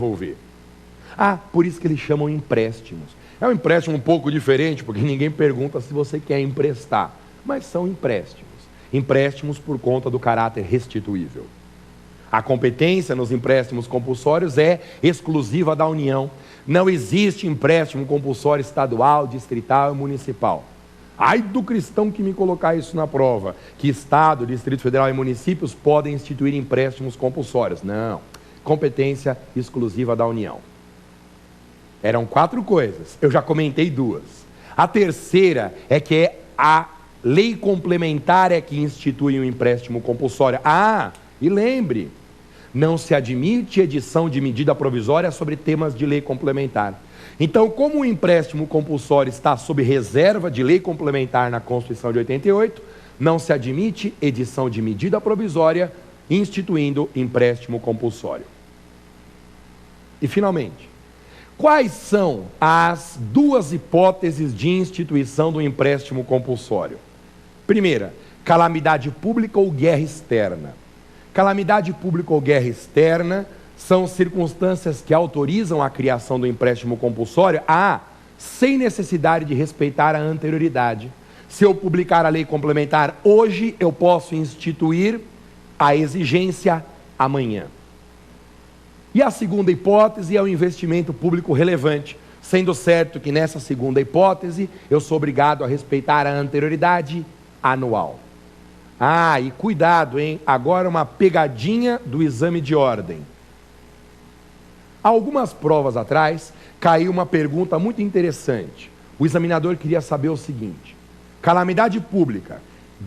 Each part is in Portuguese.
devolver. Por isso que eles chamam empréstimos. É um empréstimo um pouco diferente, porque ninguém pergunta se você quer emprestar, mas são empréstimos. Empréstimos por conta do caráter restituível. A competência nos empréstimos compulsórios é exclusiva da União. Não existe empréstimo compulsório estadual, distrital e municipal. Ai do cristão que me colocar isso na prova, que Estado, Distrito Federal e municípios podem instituir empréstimos compulsórios. Não, competência exclusiva da União. Eram 4 coisas, eu já comentei 2. A terceira é que é a lei complementar é que institui um empréstimo compulsório. E lembre, não se admite edição de medida provisória sobre temas de lei complementar. Então, como o empréstimo compulsório está sob reserva de lei complementar na Constituição de 88, não se admite edição de medida provisória instituindo empréstimo compulsório. E, finalmente, quais são as 2 hipóteses de instituição do empréstimo compulsório? Primeira, calamidade pública ou guerra externa. Calamidade pública ou guerra externa são circunstâncias que autorizam a criação do empréstimo compulsório, sem necessidade de respeitar a anterioridade. Se eu publicar a lei complementar hoje, eu posso instituir a exigência amanhã. E a segunda hipótese é o investimento público relevante, sendo certo que nessa segunda hipótese eu sou obrigado a respeitar a anterioridade anual. E cuidado, hein? Agora uma pegadinha do exame de ordem. Há algumas provas atrás, caiu uma pergunta muito interessante. O examinador queria saber o seguinte: calamidade pública,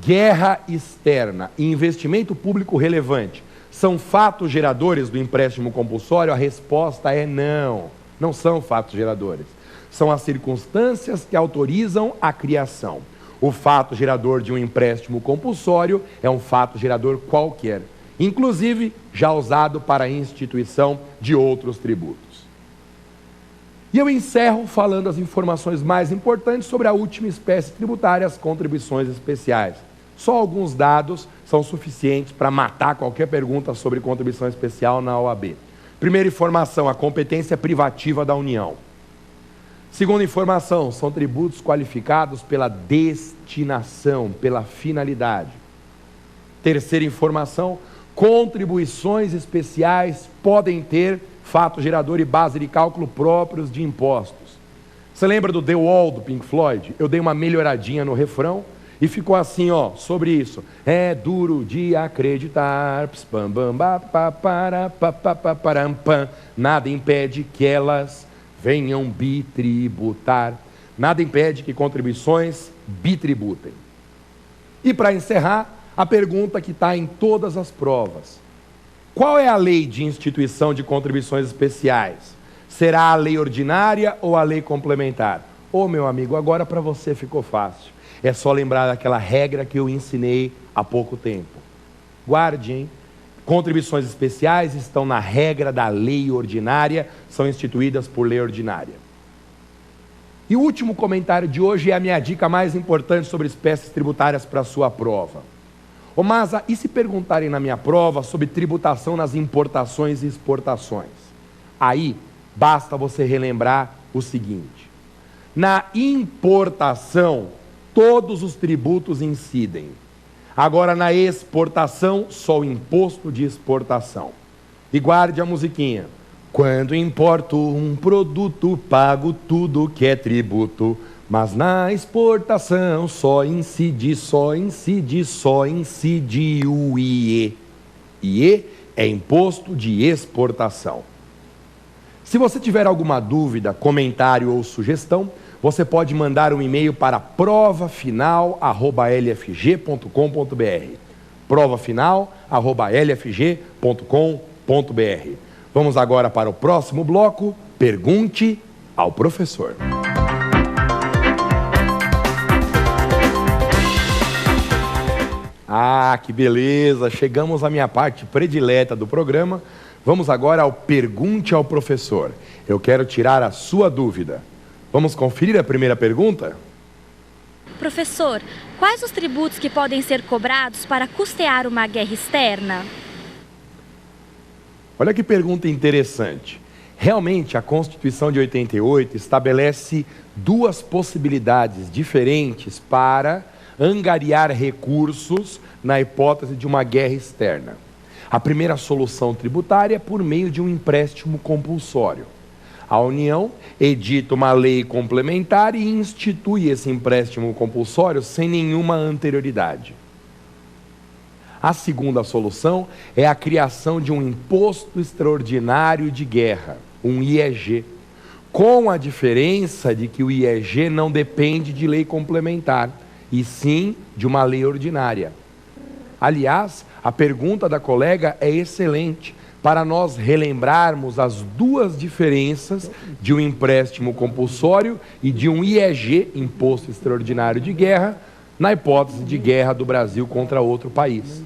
guerra externa e investimento público relevante são fatos geradores do empréstimo compulsório? A resposta é não, não são fatos geradores. São as circunstâncias que autorizam a criação. O fato gerador de um empréstimo compulsório é um fato gerador qualquer, inclusive já usado para a instituição de outros tributos. E eu encerro falando as informações mais importantes sobre a última espécie tributária, as contribuições especiais. Só alguns dados são suficientes para matar qualquer pergunta sobre contribuição especial na OAB. Primeira informação, a competência privativa da União. Segunda informação, são tributos qualificados pela destinação, pela finalidade. Terceira informação, contribuições especiais podem ter fato gerador e base de cálculo próprios de impostos. Você lembra do The Wall, do Pink Floyd? Eu dei uma melhoradinha no refrão e ficou assim, sobre isso. É duro de acreditar, nada impede que elas venham bitributar. Nada impede que contribuições bitributem. E para encerrar, a pergunta que está em todas as provas: qual é a lei de instituição de contribuições especiais? Será a lei ordinária ou a lei complementar? Meu amigo, agora para você ficou fácil. É só lembrar daquela regra que eu ensinei há pouco tempo. Guarde, hein? Contribuições especiais estão na regra da lei ordinária, são instituídas por lei ordinária. E o último comentário de hoje é a minha dica mais importante sobre espécies tributárias para a sua prova. Masa, e se perguntarem na minha prova sobre tributação nas importações e exportações? Aí, basta você relembrar o seguinte: na importação, todos os tributos incidem. Agora, na exportação, só o imposto de exportação. E guarde a musiquinha. Quando importo um produto, pago tudo que é tributo. Mas na exportação só incide o IE. IE é imposto de exportação. Se você tiver alguma dúvida, comentário ou sugestão, você pode mandar um e-mail para provafinal@lfg.com.br. provafinal@lfg.com.br. Vamos agora para o próximo bloco. Pergunte ao professor. Que beleza! Chegamos à minha parte predileta do programa. Vamos agora ao Pergunte ao Professor. Eu quero tirar a sua dúvida. Vamos conferir a primeira pergunta? Professor, quais os tributos que podem ser cobrados para custear uma guerra externa? Olha que pergunta interessante. Realmente, a Constituição de 88 estabelece duas possibilidades diferentes para angariar recursos na hipótese de uma guerra externa. A primeira solução tributária é por meio de um empréstimo compulsório. A União edita uma lei complementar e institui esse empréstimo compulsório sem nenhuma anterioridade. A segunda solução é a criação de um imposto extraordinário de guerra, um IEG, com a diferença de que o IEG não depende de lei complementar, e sim de uma lei ordinária. Aliás, a pergunta da colega é excelente para nós relembrarmos as duas diferenças de um empréstimo compulsório e de um IEG, Imposto Extraordinário de Guerra, na hipótese de guerra do Brasil contra outro país.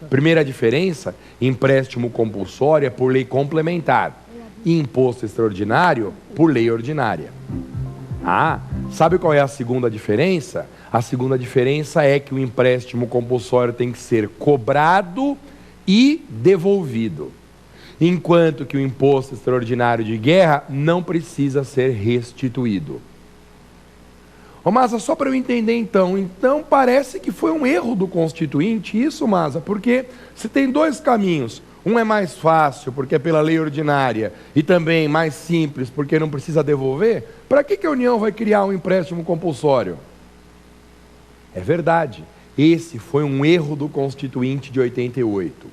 Primeira diferença, empréstimo compulsório é por lei complementar e imposto extraordinário por lei ordinária. Sabe qual é a segunda diferença? A segunda diferença é que o empréstimo compulsório tem que ser cobrado e devolvido, enquanto que o imposto extraordinário de guerra não precisa ser restituído. Masa, só para eu entender então parece que foi um erro do Constituinte isso, Masa, porque se tem dois caminhos, um é mais fácil porque é pela lei ordinária e também mais simples porque não precisa devolver, para que a União vai criar um empréstimo compulsório? É verdade, esse foi um erro do Constituinte de 88.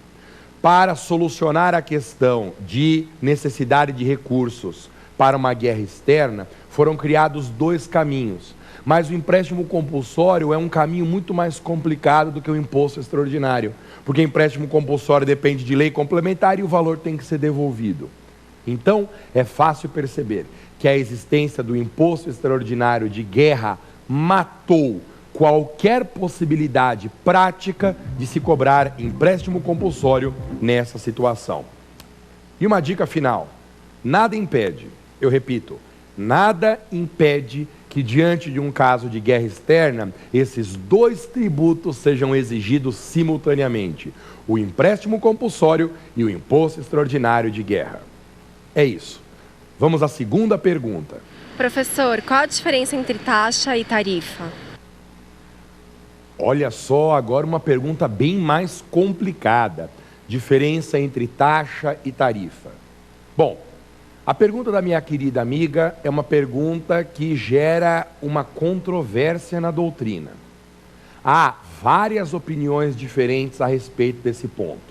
Para solucionar a questão de necessidade de recursos para uma guerra externa, foram criados dois caminhos. Mas o empréstimo compulsório é um caminho muito mais complicado do que o imposto extraordinário, porque o empréstimo compulsório depende de lei complementar e o valor tem que ser devolvido. Então, é fácil perceber que a existência do imposto extraordinário de guerra matou qualquer possibilidade prática de se cobrar empréstimo compulsório nessa situação. E uma dica final: nada impede, eu repito, nada impede que diante de um caso de guerra externa, esses dois tributos sejam exigidos simultaneamente, o empréstimo compulsório e o imposto extraordinário de guerra. É isso. Vamos à segunda pergunta. Professor, qual a diferença entre taxa e tarifa? Olha só, agora uma pergunta bem mais complicada. Diferença entre taxa e tarifa. Bom, a pergunta da minha querida amiga é uma pergunta que gera uma controvérsia na doutrina. Há várias opiniões diferentes a respeito desse ponto.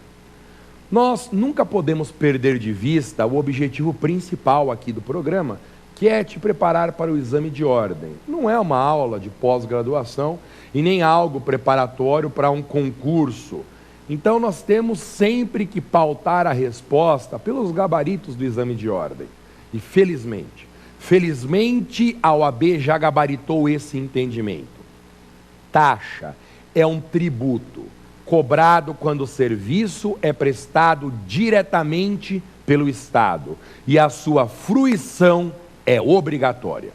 Nós nunca podemos perder de vista o objetivo principal aqui do programa, que é te preparar para o exame de ordem. Não é uma aula de pós-graduação e nem algo preparatório para um concurso. Então nós temos sempre que pautar a resposta pelos gabaritos do exame de ordem. E felizmente a OAB já gabaritou esse entendimento. Taxa é um tributo cobrado quando o serviço é prestado diretamente pelo Estado e a sua fruição é obrigatória.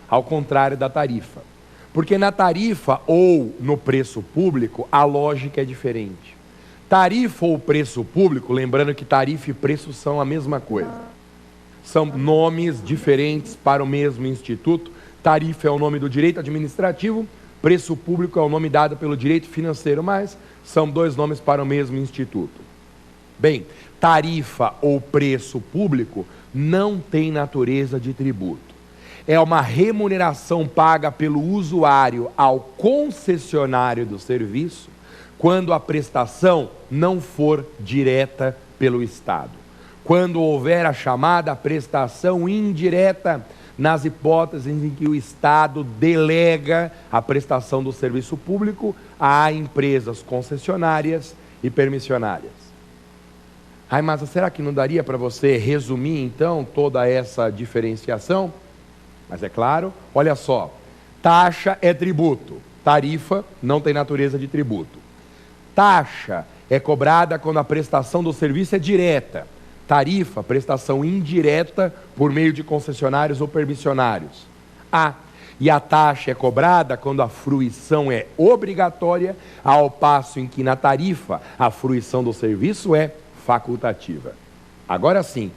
Ao contrário da tarifa. Porque na tarifa ou no preço público, a lógica é diferente. Tarifa ou preço público, lembrando que tarifa e preço são a mesma coisa. São nomes diferentes para o mesmo instituto. Tarifa é o nome do direito administrativo, preço público é o nome dado pelo direito financeiro, mas são dois nomes para o mesmo instituto. Bem, tarifa ou preço público não tem natureza de tributo. É uma remuneração paga pelo usuário ao concessionário do serviço, quando a prestação não for direta pelo Estado. Quando houver a chamada prestação indireta, nas hipóteses em que o Estado delega a prestação do serviço público a empresas concessionárias e permissionárias. Mas será que não daria para você resumir então toda essa diferenciação? Mas é claro, olha só, taxa é tributo, tarifa não tem natureza de tributo. Taxa é cobrada quando a prestação do serviço é direta, tarifa, prestação indireta por meio de concessionários ou permissionários. E a taxa é cobrada quando a fruição é obrigatória, ao passo em que na tarifa a fruição do serviço é facultativa. Agora sim,